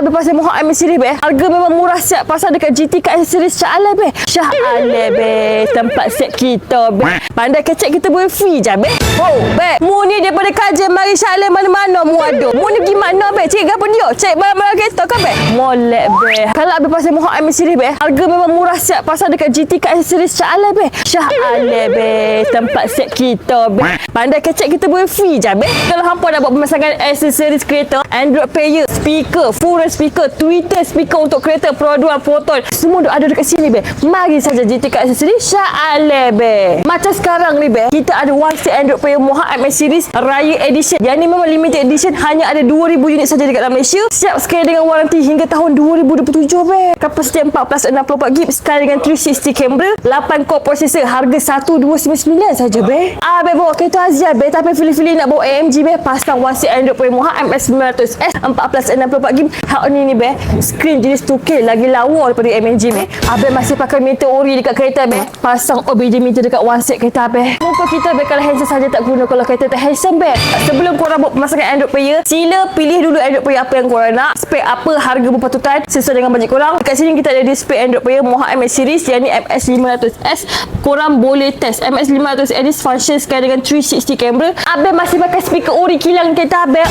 habis pasal Mohawk accessories be. Harga memang murah siap pasal dekat GT Car Accessories Shah Alam be. Shah Alam be. Tempat set kita be. Pandai kecek kita boleh free je be. Oh be. Mu ni daripada kajian mari Shah Alam mana-mana mu ada. Mu ni gimana be? Cik apa dia? Cek barang-barang kereta kan be? Molek be. Kalau habis pasal Mohawk accessories be. Harga memang murah siap pasal dekat GT Car Accessories Shah Alam be. Shah Alam be. Tempat set kita be. Pandai kecek kita boleh free je be. Kalau hampa nak buat pemasangan aksesoris kereta, Android player, speaker, full speaker, Twitter speaker untuk kereta, produan, foto, semua ada dekat sini be. Mari saja GT Car Accessories Shah Alam be. Macam sekarang ni be, kita ada one set Android player Mohawk M Series Raya Edition. Yang ni memang limited edition, hanya ada 2000 unit saja dekat dalam Malaysia. Siap sekali dengan waranti hingga tahun 2027 be. Kapasiti 4+64GB sekali dengan 360 kamera, 8 core processor, harga 1299 saja be. Be bawa kereta Aziah be, tapi pilih-pilih nak bawa AMG be, pasang one set Android player Mohawk MS900S 4+64GB. Hak ni be, screen jenis 2K lagi lawa daripada AMG be. Abang masih pakai meter ori dekat kereta be, pasang OBD meter dekat one set kereta be. Muka kita be kalau handsome saja tak guna kalau kereta tak handsome be. Sebelum korang buat pemasangan Android player, sila pilih dulu Android player apa yang korang nak, spek apa, harga berpatutan sesuai dengan bajet korang. Dekat sini kita ada display Android player Mohawk MS series yang ni MS500S. Korang boleh test MS500S ni function sekali dengan 360 kamera. Abang masih pakai speaker ori kilang kereta be.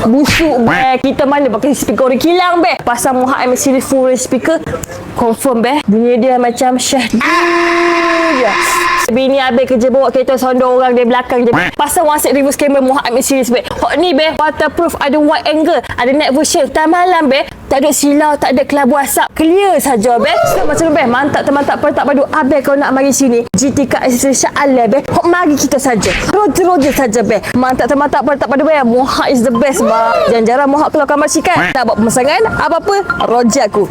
Busuk be. Kita mana pakai speaker ori kilang be. Pasang Mohawk MS series full range speaker, confirm be. Bunyi dia macam syahdu je. Bini abang kerja bawa kereta sondor orang dari belakang je. Pasang one set reverse camera Mohawk MS series be. Hot ni be, waterproof, ada wide angle, ada night version. Time malam be, tak ada silau, tak ada kelabu asap, clear saja be. So, macam be, mantap termantap pertak padu. Abang kalau nak mari sini GT Car Accessories Shah Alam be, hok mari kita saja. Roger saja be. Mantap termantap pertak padu be. Mohawk is the best ba. Jangan jarang Mohawk keluar kamar sikat. Tak buat pemasangan apa-apa, roger aku.